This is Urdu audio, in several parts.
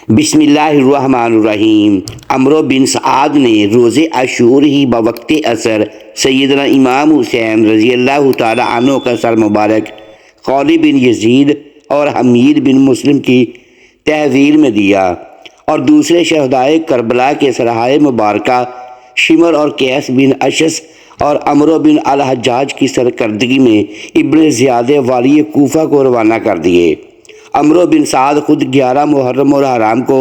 بسم اللہ الرحمن الرحیم۔ عمرو بن سعد نے روز عاشور ہی بوقت عصر سیدنا امام حسین رضی اللہ تعالی عنہ کا سر مبارک قالی بن یزید اور حمید بن مسلم کی تحویل میں دیا اور دوسرے شہدائے کربلا کے سرہائے مبارکہ شمر اور قیس بن اشس اور عمرو بن الحجاج کی سرکردگی میں ابن زیاد والی کوفہ کو روانہ کر دیے۔ عمرو بن سعد خود 11 محرم اور حرام کو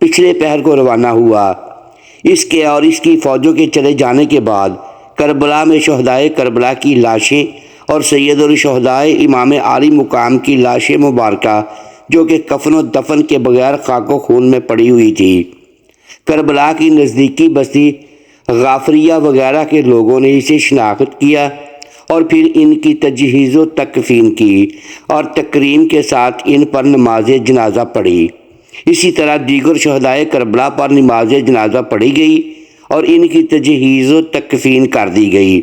پچھلے پہر کو روانہ ہوا۔ اس کے اور اس کی فوجوں کے چلے جانے کے بعد کربلا میں شہدائے کربلا کی لاشیں اور سید الشہدائے امام عالی مقام کی لاشیں مبارکہ جو کہ کفن و دفن کے بغیر خاک و خون میں پڑی ہوئی تھی، کربلا کی نزدیکی بستی غافریہ وغیرہ کے لوگوں نے اسے شناخت کیا اور پھر ان کی تجہیز و تکفین کی اور تکریم کے ساتھ ان پر نماز جنازہ پڑھی۔ اسی طرح دیگر شہدائے کربلا پر نماز جنازہ پڑھی گئی اور ان کی تجہیز و تکفین کر دی گئی۔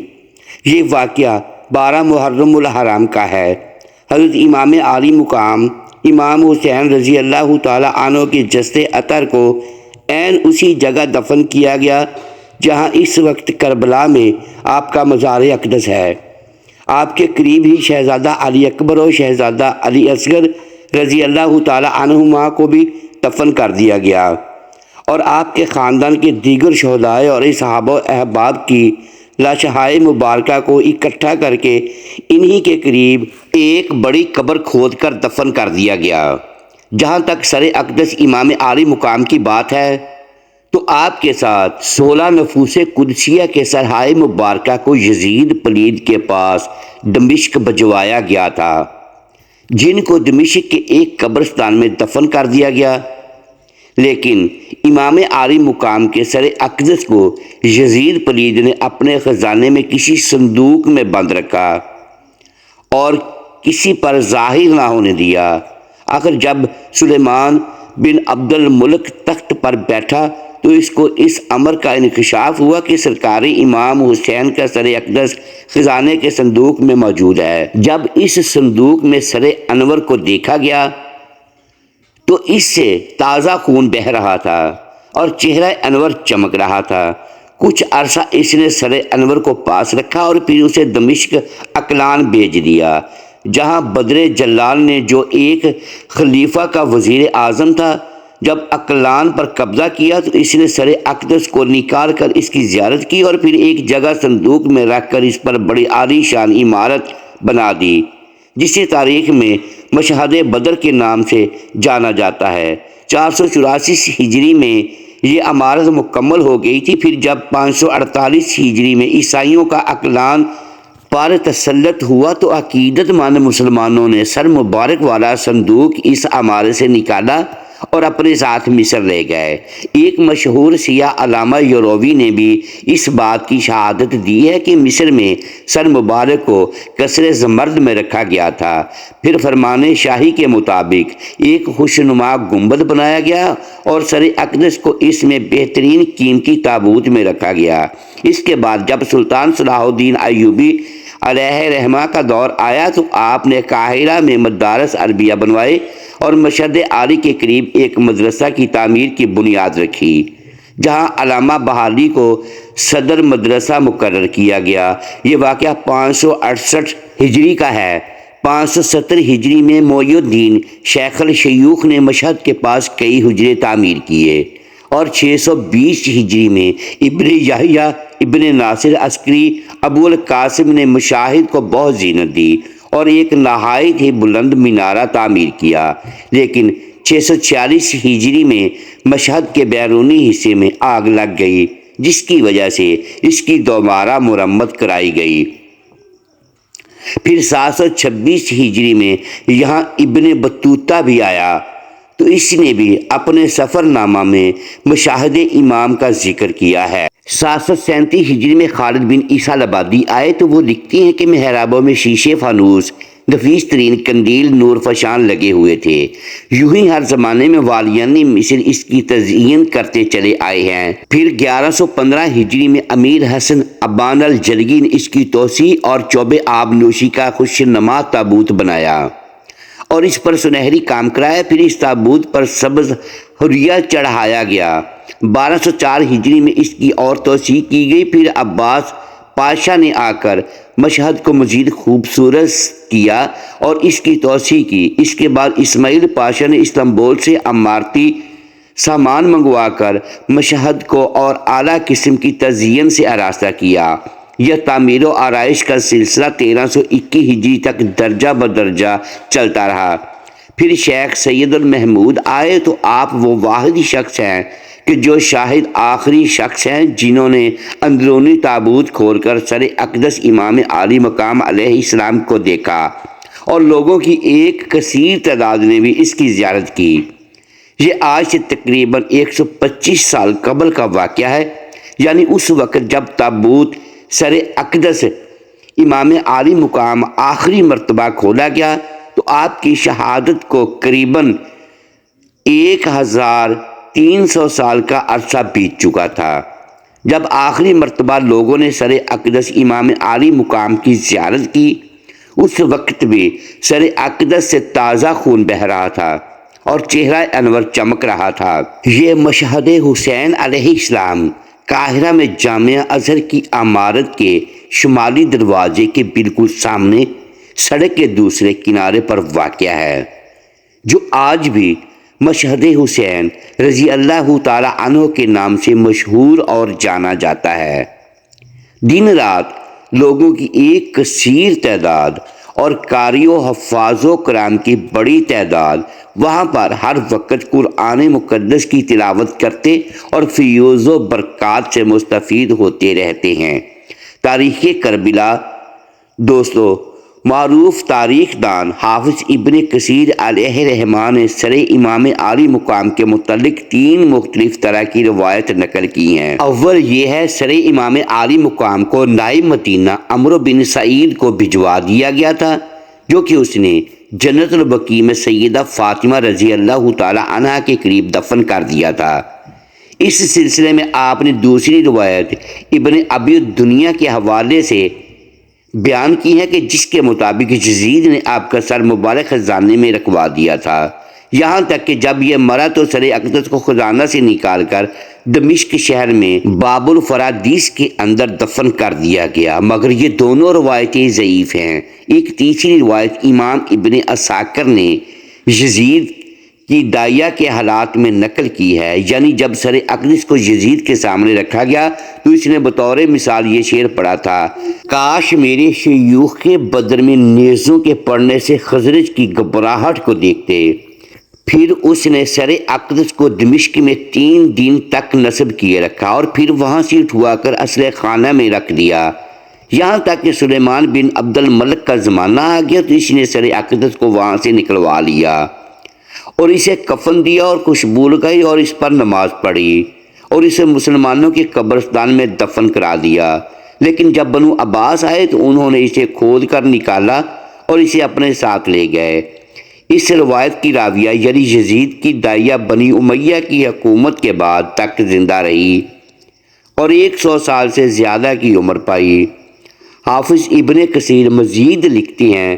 یہ واقعہ 12 محرم الحرام کا ہے۔ حضرت امام عالی مقام امام حسین رضی اللہ تعالی عنہ کے جسد اطہر کو عین اسی جگہ دفن کیا گیا جہاں اس وقت کربلا میں آپ کا مزار اقدس ہے۔ آپ کے قریب ہی شہزادہ علی اکبر اور شہزادہ علی اصغر رضی اللہ تعالی عنہما کو بھی دفن کر دیا گیا اور آپ کے خاندان کے دیگر شہدائے اور صحابہ و احباب کی لاشیں مبارکہ کو اکٹھا کر کے انہی کے قریب ایک بڑی قبر کھود کر دفن کر دیا گیا۔ جہاں تک سر اقدس امام عالی مقام کی بات ہے تو آپ کے ساتھ 16 نفوس قدسیہ کے سرہائے مبارکہ کو یزید پلید کے پاس دمشق بھجوایا گیا تھا، جن کو دمشق کے ایک قبرستان میں دفن کر دیا گیا، لیکن امام عالی مقام کے سر اقدس کو یزید پلید نے اپنے خزانے میں کسی صندوق میں بند رکھا اور کسی پر ظاہر نہ ہونے دیا۔ آخر جب سلیمان بن عبد الملک تخت پر بیٹھا تو اس کو اس امر کا انکشاف ہوا کہ سرکار امام حسین کا سر اقدس خزانے کے صندوق میں موجود ہے۔ جب اس صندوق میں سر انور کو دیکھا گیا تو اس سے تازہ خون بہہ رہا تھا اور چہرہ انور چمک رہا تھا۔ کچھ عرصہ اس نے سر انور کو پاس رکھا اور پھر اسے دمشق اقلان بھیج دیا، جہاں بدر جلال نے جو ایک خلیفہ کا وزیر اعظم تھا، جب اقلان پر قبضہ کیا تو اس نے سر اقدس کو نکال کر اس کی زیارت کی اور پھر ایک جگہ صندوق میں رکھ کر اس پر بڑی عالی شان عمارت بنا دی، جسے تاریخ میں مشہد بدر کے نام سے جانا جاتا ہے۔ 484 ہجری میں یہ عمارت مکمل ہو گئی تھی۔ پھر جب 548 ہجری میں عیسائیوں کا اقلان پر تسلط ہوا تو عقیدت مند مسلمانوں نے سر مبارک والا صندوق اس عمارت سے نکالا اور اپنے ساتھ مصر لے گئے۔ ایک مشہور سیاح علامہ یوروی نے بھی اس بات کی شہادت دی ہے کہ مصر میں سر مبارک کو قصر زمرد میں رکھا گیا تھا۔ پھر فرمان شاہی کے مطابق ایک خوشنما گنبد بنایا گیا اور سر اقدس کو اس میں بہترین قیمتی تابوت میں رکھا گیا۔ اس کے بعد جب سلطان صلاح الدین ایوبی علیہ رحمہ کا دور آیا تو آپ نے قاہرہ میں مدارس عربیہ بنوائے اور مشہد عالی کے قریب ایک مدرسہ کی تعمیر کی بنیاد رکھی، جہاں علامہ بہالی کو صدر مدرسہ مقرر کیا گیا۔ یہ واقعہ 568 ہجری کا ہے۔ 570 ہجری میں معی الدین شیخ الشیوخ نے مشہد کے پاس کئی حجرے تعمیر کیے اور 620 ہجری میں ابن یحییٰ ابن ناصر عسکری ابو القاسم نے مشاہد کو بہت زینت دی اور ایک نہایت ہی بلند مینارہ تعمیر کیا، لیکن 646 ہجری میں مشہد کے بیرونی حصے میں آگ لگ گئی، جس کی وجہ سے اس کی دوبارہ مرمت کرائی گئی۔ پھر 726 ہجری میں یہاں ابن بطوطہ بھی آیا تو اس نے بھی اپنے سفر نامہ میں مشاہد امام کا ذکر کیا ہے۔ 737 ہجری میں خالد بن عیسیٰ لبادی آئے تو وہ لکھتے ہیں کہ محرابوں میں شیشے فانوس نفیس ترین قندیل نور فشان لگے ہوئے تھے۔ یوں ہی ہر زمانے میں والیان مصر اس کی تزئین کرتے چلے آئے ہیں۔ پھر 1115 ہجری میں امیر حسن ابان الجلگی نے اس کی توسیع اور چوب آب نوشی کا خوشنما تابوت بنایا اور اس پر سنہری کام کرایا۔ پھر اس تابوت پر سبز حریہ چڑھایا گیا۔ 1204 ہجری میں اس کی اور توسیع کی گئی۔ پھر عباس پاشا نے آ کر مشہد کو مزید خوبصورت کیا اور اس کی توسیع کی۔ اس کے بعد اسماعیل پاشا نے استنبول سے عمارتی سامان منگوا کر مشہد کو اور اعلیٰ قسم کی تزئین سے آراستہ کیا۔ یہ تعمیر و آرائش کا سلسلہ 1321 ہجری تک درجہ بدرجہ چلتا رہا۔ پھر شیخ سید المحمود آئے تو آپ وہ واحد شخص ہیں کہ جو شاہد آخری شخص ہیں جنہوں نے اندرونی تابوت کھول کر سر اقدس امام عالی مقام علیہ السلام کو دیکھا، اور لوگوں کی ایک کثیر تعداد نے بھی اس کی زیارت کی۔ یہ آج سے تقریباً 125 سال قبل کا واقعہ ہے، یعنی اس وقت جب تابوت سر اقدس امام عالی مقام آخری مرتبہ کھولا گیا تو آپ کی شہادت کو قریباً 1300 سال کا عرصہ بیت چکا تھا۔ جب آخری مرتبہ لوگوں نے سر اقدس امام عالی مقام کی زیارت کی، اس وقت بھی سر اقدس سے تازہ خون بہہ رہا تھا اور چہرہ انور چمک رہا تھا۔ یہ مشہد حسین علیہ السلام قاہرہ میں جامعہ ازہر کی عمارت کے شمالی دروازے کے بالکل سامنے سڑک کے دوسرے کنارے پر واقع ہے، جو آج بھی مشہد حسین رضی اللہ تعالی عنہ کے نام سے مشہور اور جانا جاتا ہے۔ دن رات لوگوں کی ایک کثیر تعداد اور قاری و حفاظ و کرام کی بڑی تعداد وہاں پر ہر وقت قرآن مقدس کی تلاوت کرتے اور فیوز و برکات سے مستفید ہوتے رہتے ہیں۔ تاریخ کربلا دوستو، معروف تاریخ دان حافظ ابن کثیر علیہ رحمہ نے سر امام عالی مقام کے متعلق 3 مختلف طرح کی روایت نقل کی ہیں۔ اول یہ ہے، سر امام عالی مقام کو نائب مدینہ عمرو بن سعید کو بھجوا دیا گیا تھا، جو کہ اس نے جنت البقیع میں سیدہ فاطمہ رضی اللہ تعالی عنہا کے قریب دفن کر دیا تھا۔ اس سلسلے میں آپ نے دوسری روایت ابن ابی الدنیا کے حوالے سے بیان کی ہے کہ جس کے مطابق یزید نے آپ کا سر مبارک خزانے میں رکھوا دیا تھا، یہاں تک کہ جب یہ مرا تو سر اقدس کو خزانہ سے نکال کر دمشق شہر میں باب الفرادیس کے اندر دفن کر دیا گیا، مگر یہ دونوں روایتیں ضعیف ہیں۔ ایک تیسری روایت امام ابن عساکر نے یزید کی داعیہ کے حالات میں نقل کی ہے، یعنی جب سر اقدس کو یزید کے سامنے رکھا گیا تو اس نے بطور مثال یہ شعر پڑھا تھا: کاش میرے شیوخ کے بدر میں نیزوں کے پڑنے سے خزرج کی گھبراہٹ کو دیکھتے۔ پھر اس نے سر اقدس کو دمشق میں 3 دن تک نصب کیے رکھا اور پھر وہاں سے اٹھوا کر اسلحہ خانہ میں رکھ دیا، یہاں تک کہ سلیمان بن عبد الملک کا زمانہ آ گیا تو اس نے سر اقدس کو وہاں سے نکلوا لیا اور اسے کفن دیا اور خوشبو لگائی اور اس پر نماز پڑھی اور اسے مسلمانوں کے قبرستان میں دفن کرا دیا۔ لیکن جب بنو عباس آئے تو انہوں نے اسے کھود کر نکالا اور اسے اپنے ساتھ لے گئے۔ اس روایت کی راویہ یعنی یزید کی داعیہ بنی امیہ کی حکومت کے بعد تک زندہ رہی اور 100 سال سے زیادہ کی عمر پائی۔ حافظ ابن کثیر مزید لکھتے ہیں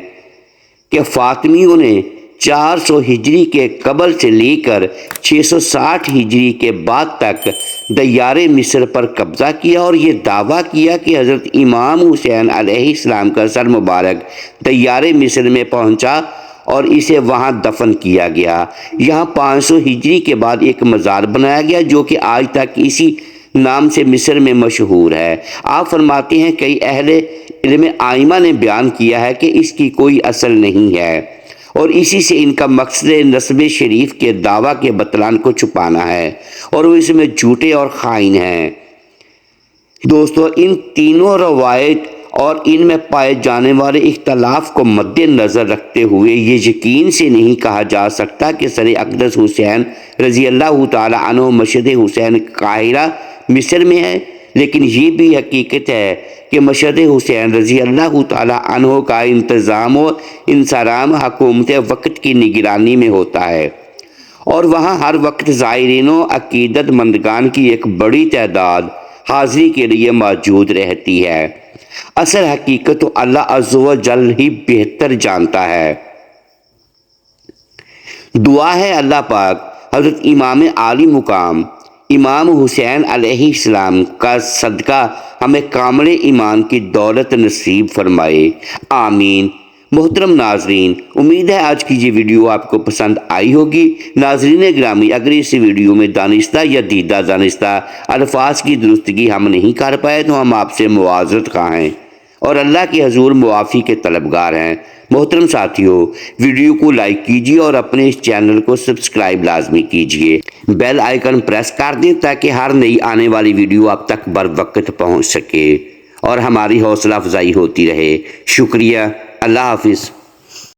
کہ فاطمیوں نے 400 ہجری کے قبل سے لے کر 660 ہجری کے بعد تک دیار مصر پر قبضہ کیا اور یہ دعویٰ کیا کہ حضرت امام حسین علیہ السلام کا سر مبارک دیار مصر میں پہنچا اور اسے وہاں دفن کیا گیا۔ یہاں 500 ہجری کے بعد ایک مزار بنایا گیا جو کہ آج تک اسی نام سے مصر میں مشہور ہے۔ آپ فرماتے ہیں کئی اہل علم آئمہ نے بیان کیا ہے کہ اس کی کوئی اصل نہیں ہے اور اسی سے ان کا مقصد نسب شریف کے دعویٰ کے بطلان کو چھپانا ہے اور وہ اس میں جھوٹے اور خائن ہیں۔ دوستو، ان تینوں روایت اور ان میں پائے جانے والے اختلاف کو مد نظر رکھتے ہوئے یہ یقین سے نہیں کہا جا سکتا کہ سر اقدس حسین رضی اللہ تعالی عنہ مشہد حسین قاہرہ مصر میں ہے، لیکن یہ بھی حقیقت ہے کہ مشہد حسین رضی اللہ تعالی عنہ کا انتظام و انصرام حکومت وقت کی نگرانی میں ہوتا ہے اور وہاں ہر وقت زائرین و عقیدت مندگان کی ایک بڑی تعداد حاضری کے لیے موجود رہتی ہے۔ اصل حقیقت تو اللہ عز و جل ہی بہتر جانتا ہے۔ دعا ہے اللہ پاک حضرت امام عالی مقام امام حسین علیہ السلام کا صدقہ ہمیں کامل ایمان کی دولت نصیب فرمائے، آمین۔ محترم ناظرین، امید ہے آج کی یہ ویڈیو آپ کو پسند آئی ہوگی۔ ناظرین گرامی، اگر اس ویڈیو میں دانستہ یا دیدہ دانستہ الفاظ کی درستگی ہم نہیں کر پائے تو ہم آپ سے معذرت خواہ ہیں اور اللہ کے حضور معافی کے طلبگار ہیں۔ محترم ساتھیوں، ویڈیو کو لائک کیجیے اور اپنے اس چینل کو سبسکرائب لازمی کیجیے، بیل آئیکن پریس کر دیں تاکہ ہر نئی آنے والی ویڈیو آپ تک بر وقت پہنچ سکے اور ہماری حوصلہ افزائی ہوتی رہے۔ شکریہ، اللہ حافظ۔